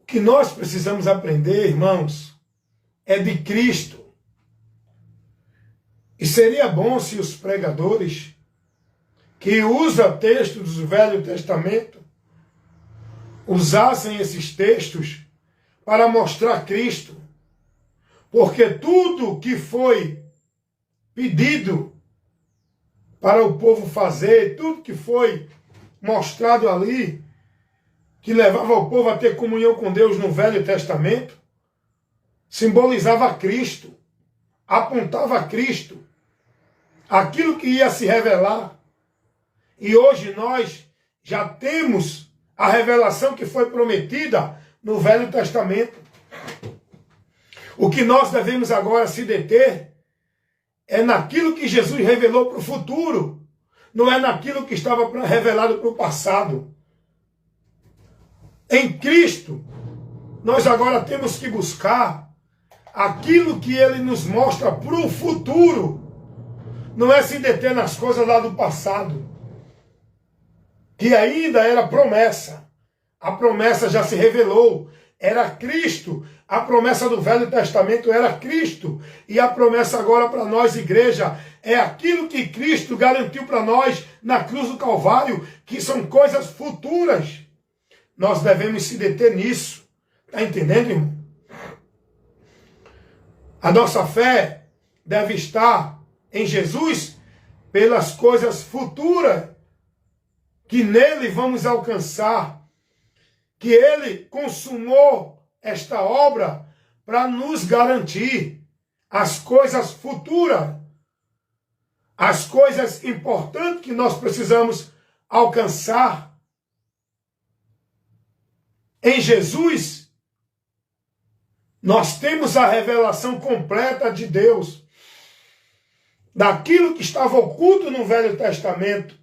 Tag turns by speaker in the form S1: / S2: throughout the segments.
S1: O que nós precisamos aprender, irmãos, é de Cristo. E seria bom se os pregadores que usam textos do Velho Testamento usassem esses textos para mostrar Cristo. Porque tudo que foi pedido para o povo fazer, tudo que foi mostrado ali, que levava o povo a ter comunhão com Deus no Velho Testamento, simbolizava Cristo, apontava a Cristo, aquilo que ia se revelar. E hoje nós já temos a revelação que foi prometida no Velho Testamento. O que nós devemos agora se deter é naquilo que Jesus revelou para o futuro, não é naquilo que estava revelado para o passado. Em Cristo, nós agora temos que buscar aquilo que Ele nos mostra para o futuro. Não é se deter nas coisas lá do passado, que ainda era promessa. A promessa já se revelou, era Cristo. A promessa do Velho Testamento era Cristo. E a promessa agora para nós, igreja, é aquilo que Cristo garantiu para nós na cruz do Calvário, que são coisas futuras. Nós devemos se deter nisso. Está entendendo, irmão? A nossa fé deve estar em Jesus pelas coisas futuras que nele vamos alcançar, que ele consumou esta obra para nos garantir as coisas futuras, as coisas importantes que nós precisamos alcançar. Em Jesus, nós temos a revelação completa de Deus, daquilo que estava oculto no Velho Testamento.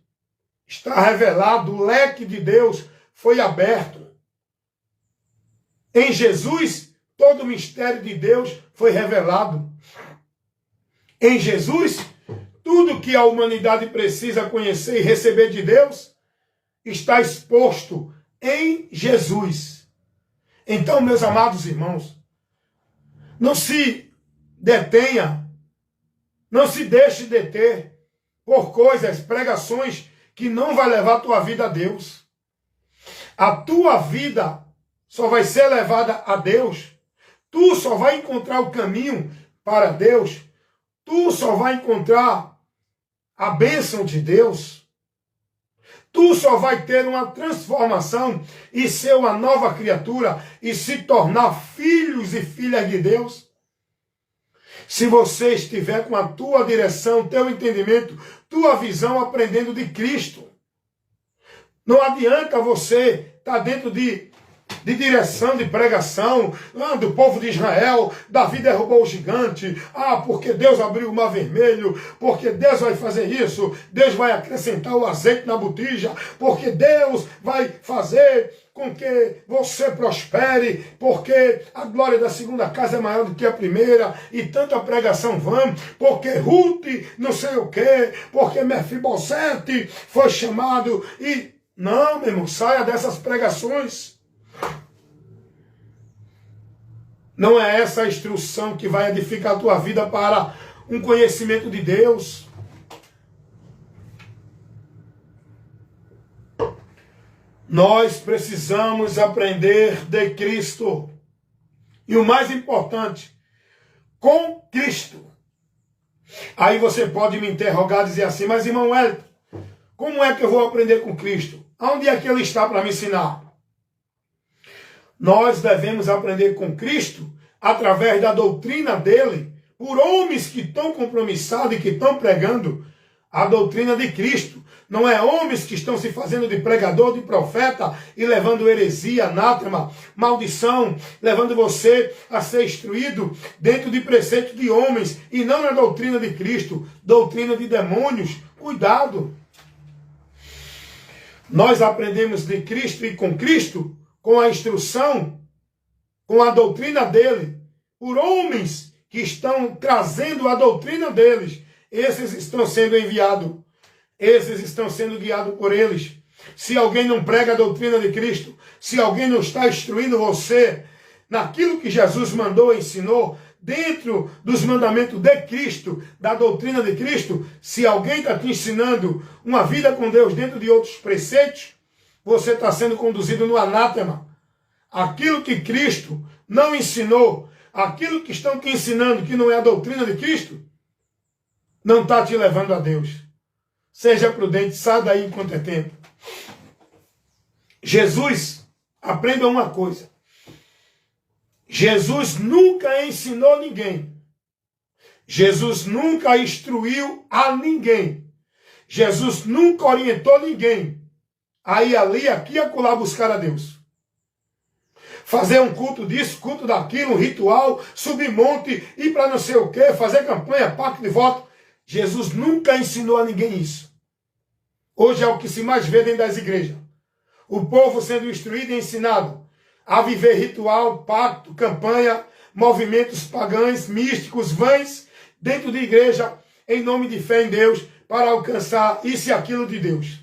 S1: Está revelado, o leque de Deus foi aberto. Em Jesus, todo o mistério de Deus foi revelado. Em Jesus, tudo que a humanidade precisa conhecer e receber de Deus está exposto em Jesus. Então, meus amados irmãos, não se detenha, não se deixe deter por coisas, pregações que não vai levar a tua vida a Deus. A tua vida só vai ser levada a Deus. Tu só vai encontrar o caminho para Deus. Tu só vai encontrar a bênção de Deus. Tu só vai ter uma transformação e ser uma nova criatura e se tornar filhos e filhas de Deus. Se você estiver com a tua direção, teu entendimento, tua visão aprendendo de Cristo. Não adianta você estar dentro de direção, de pregação, do povo de Israel, Davi derrubou o gigante, porque Deus abriu o mar vermelho, porque Deus vai fazer isso, Deus vai acrescentar o azeite na botija, porque Deus vai fazer com que você prospere, porque a glória da segunda casa é maior do que a primeira, e tanta pregação vã, porque Ruth não sei o quê, porque Mefibosete foi chamado, e não, meu irmão, saia dessas pregações. Não é essa a instrução que vai edificar a tua vida para um conhecimento de Deus. Nós precisamos aprender de Cristo. E o mais importante, com Cristo. Aí você pode me interrogar e dizer assim, mas irmão Wellington, como é que eu vou aprender com Cristo? Onde é que Ele está para me ensinar? Nós devemos aprender com Cristo através da doutrina dele, por homens que estão compromissados e que estão pregando a doutrina de Cristo. Não é homens que estão se fazendo de pregador, de profeta e levando heresia, anátema, maldição, levando você a ser instruído dentro de preceitos de homens e não na doutrina de Cristo, doutrina de demônios. Cuidado! Nós aprendemos de Cristo e com Cristo, com a instrução, com a doutrina dele, por homens que estão trazendo a doutrina deles. Esses estão sendo enviados, esses estão sendo guiados por eles. se alguém não prega a doutrina de Cristo, se alguém não está instruindo você naquilo que Jesus mandou e ensinou, dentro dos mandamentos de Cristo, da doutrina de Cristo, se alguém está te ensinando uma vida com Deus dentro de outros preceitos, você está sendo conduzido no anátema. Aquilo que Cristo não ensinou, aquilo que estão te ensinando que não é a doutrina de Cristo, não está te levando a Deus. Seja prudente, saia daí enquanto é tempo. Jesus, aprenda uma coisa. Jesus nunca ensinou ninguém. Jesus nunca instruiu a ninguém. Jesus nunca orientou ninguém a ir ali, aqui, acolá buscar a Deus. Fazer um culto disso, culto daquilo, um ritual, subir monte, ir para não sei o quê, fazer campanha, pacto de voto. Jesus nunca ensinou a ninguém isso. Hoje é o que se mais vê dentro das igrejas. O povo sendo instruído e ensinado a viver ritual, pacto, campanha, movimentos pagãos, místicos, vãs, dentro de igreja, em nome de fé em Deus, para alcançar isso e aquilo de Deus.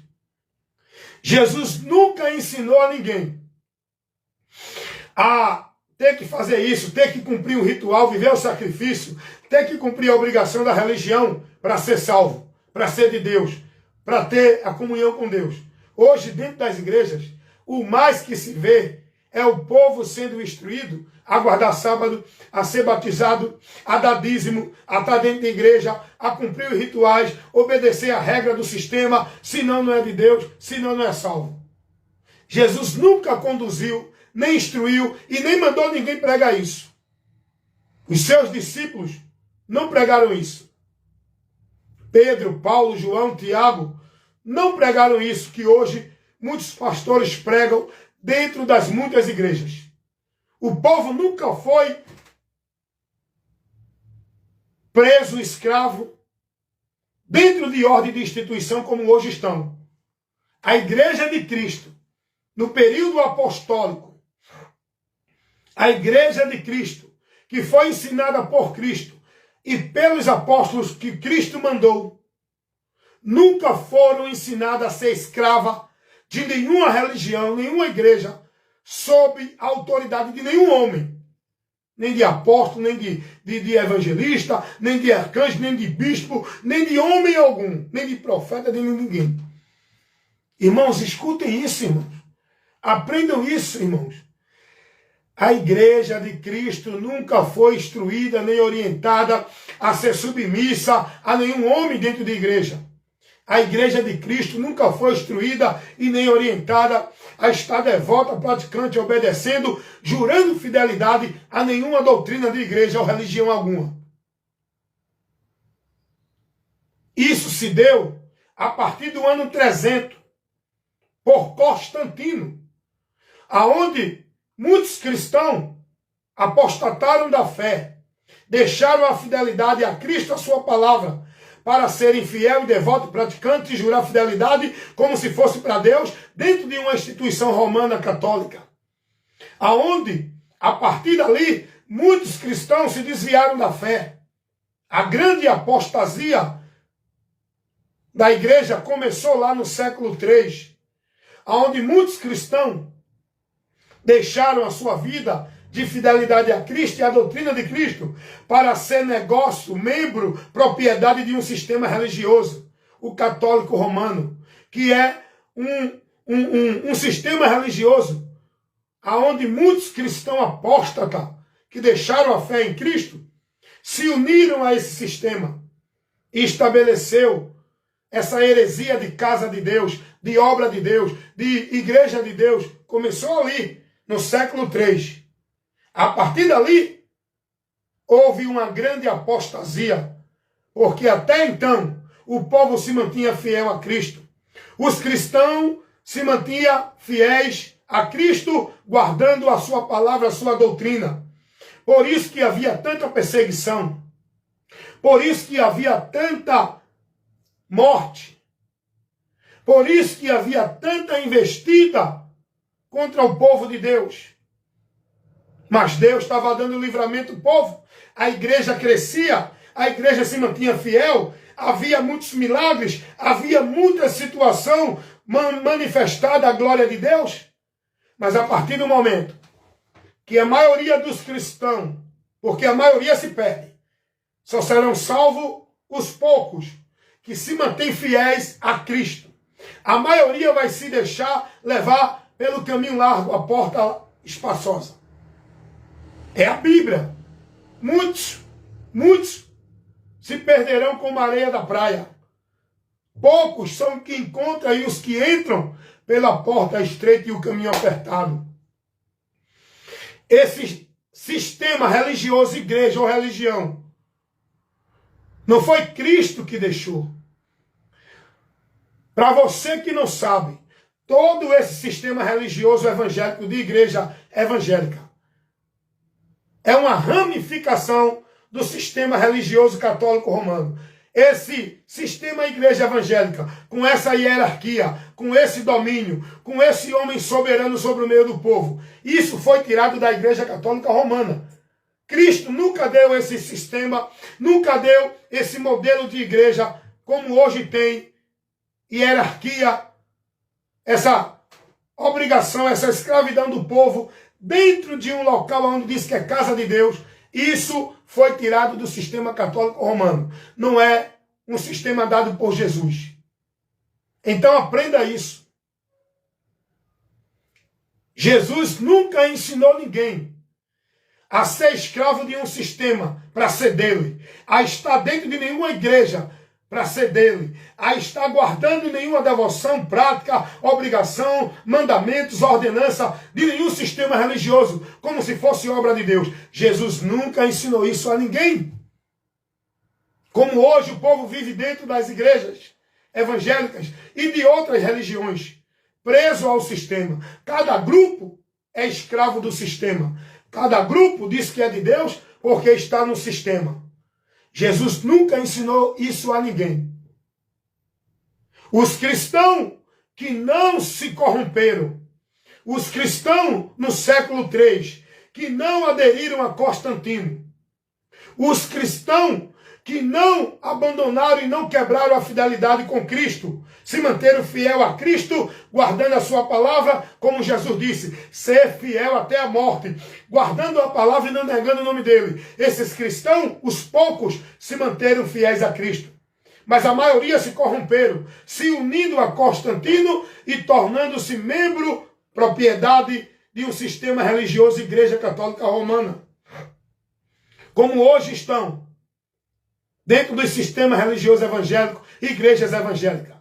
S1: Jesus nunca ensinou a ninguém a ter que fazer isso, ter que cumprir um ritual, viver o sacrifício, ter que cumprir a obrigação da religião para ser salvo, para ser de Deus, para ter a comunhão com Deus. Hoje, dentro das igrejas, o mais que se vê é o povo sendo instruído a guardar sábado, a ser batizado, a dar dízimo, a estar dentro da igreja, a cumprir os rituais, obedecer a regra do sistema, senão não é de Deus, senão não é salvo. Jesus nunca conduziu, nem instruiu e nem mandou ninguém pregar isso. Os seus discípulos não pregaram isso. Pedro, Paulo, João, Tiago não pregaram isso que hoje muitos pastores pregam dentro das muitas igrejas. O povo nunca foi preso, escravo, dentro de ordem de instituição como hoje estão. A igreja de Cristo, no período apostólico, a igreja de Cristo, que foi ensinada por Cristo e pelos apóstolos que Cristo mandou, nunca foram ensinadas a ser escrava de nenhuma religião, nenhuma igreja, sob a autoridade de nenhum homem. Nem de apóstolo, nem de evangelista, nem de arcanjo, nem de bispo, nem de homem algum, nem de profeta, nem de ninguém. Irmãos, escutem isso, irmãos. Aprendam isso, irmãos. A igreja de Cristo nunca foi instruída nem orientada a ser submissa a nenhum homem dentro da igreja. A igreja de Cristo nunca foi instruída e nem orientada a estar devota, praticante, obedecendo, jurando fidelidade a nenhuma doutrina de igreja ou religião alguma. Isso se deu a partir do ano 300, por Constantino, aonde muitos cristãos apostataram da fé, deixaram a fidelidade a Cristo, a sua palavra, para serem fiel e devoto, praticante e jurar fidelidade como se fosse para Deus, dentro de uma instituição romana católica. Aonde, a partir dali, muitos cristãos se desviaram da fé. A grande apostasia da igreja começou lá no século III, aonde muitos cristãos deixaram a sua vida de fidelidade a Cristo e à doutrina de Cristo para ser negócio, membro, propriedade de um sistema religioso, o católico romano, que é um sistema religioso aonde muitos cristãos apóstatas que deixaram a fé em Cristo se uniram a esse sistema e estabeleceu essa heresia de casa de Deus, de obra de Deus, de igreja de Deus. Começou ali, no século III. A partir dali, houve uma grande apostasia, porque até então o povo se mantinha fiel a Cristo. Os cristãos se mantinham fiéis a Cristo, guardando a sua palavra, a sua doutrina. Por isso que havia tanta perseguição. Por isso que havia tanta morte. Por isso que havia tanta investida contra o povo de Deus. Mas Deus estava dando livramento ao povo. A igreja crescia, a igreja se mantinha fiel, havia muitos milagres, havia muita situação manifestada a glória de Deus, mas a partir do momento que a maioria dos cristãos, porque a maioria se perde, só serão salvos os poucos que se mantêm fiéis a Cristo. A maioria vai se deixar levar pelo caminho largo, a porta espaçosa. É a Bíblia. Muitos se perderão como a areia da praia. Poucos são os que encontram e os que entram pela porta estreita e o caminho apertado. Esse sistema religioso, igreja ou religião, não foi Cristo que deixou. Para você que não sabe, todo esse sistema religioso evangélico de igreja evangélica é uma ramificação do sistema religioso católico romano. Esse sistema igreja evangélica, com essa hierarquia, com esse domínio, com esse homem soberano sobre o meio do povo, isso foi tirado da igreja católica romana. Cristo nunca deu esse sistema, nunca deu esse modelo de igreja como hoje tem, hierarquia, essa obrigação, essa escravidão do povo dentro de um local onde diz que é casa de Deus. Isso foi tirado do sistema católico romano. Não é um sistema dado por Jesus. Então aprenda isso. Jesus nunca ensinou ninguém a ser escravo de um sistema para ser dele, a estar dentro de nenhuma igreja para ser dele, a estar guardando nenhuma devoção, prática, obrigação, mandamentos, ordenança de nenhum sistema religioso, como se fosse obra de Deus. Jesus nunca ensinou isso a ninguém. Como hoje o povo vive dentro das igrejas evangélicas e de outras religiões, preso ao sistema. Cada grupo é escravo do sistema. Cada grupo diz que é de Deus porque está no sistema. Jesus nunca ensinou isso a ninguém. Os cristãos que não se corromperam, os cristãos no século III, que não aderiram a Constantino, os cristãos que não abandonaram e não quebraram a fidelidade com Cristo, se manteram fiel a Cristo, guardando a sua palavra, como Jesus disse, ser fiel até a morte, guardando a palavra e não negando o nome dele. Esses cristãos, os poucos, se manteram fiéis a Cristo. Mas a maioria se corromperam, se unindo a Constantino e tornando-se membro, propriedade de um sistema religioso, Igreja Católica Romana. Como hoje estão dentro do sistema religioso evangélico, igrejas evangélicas.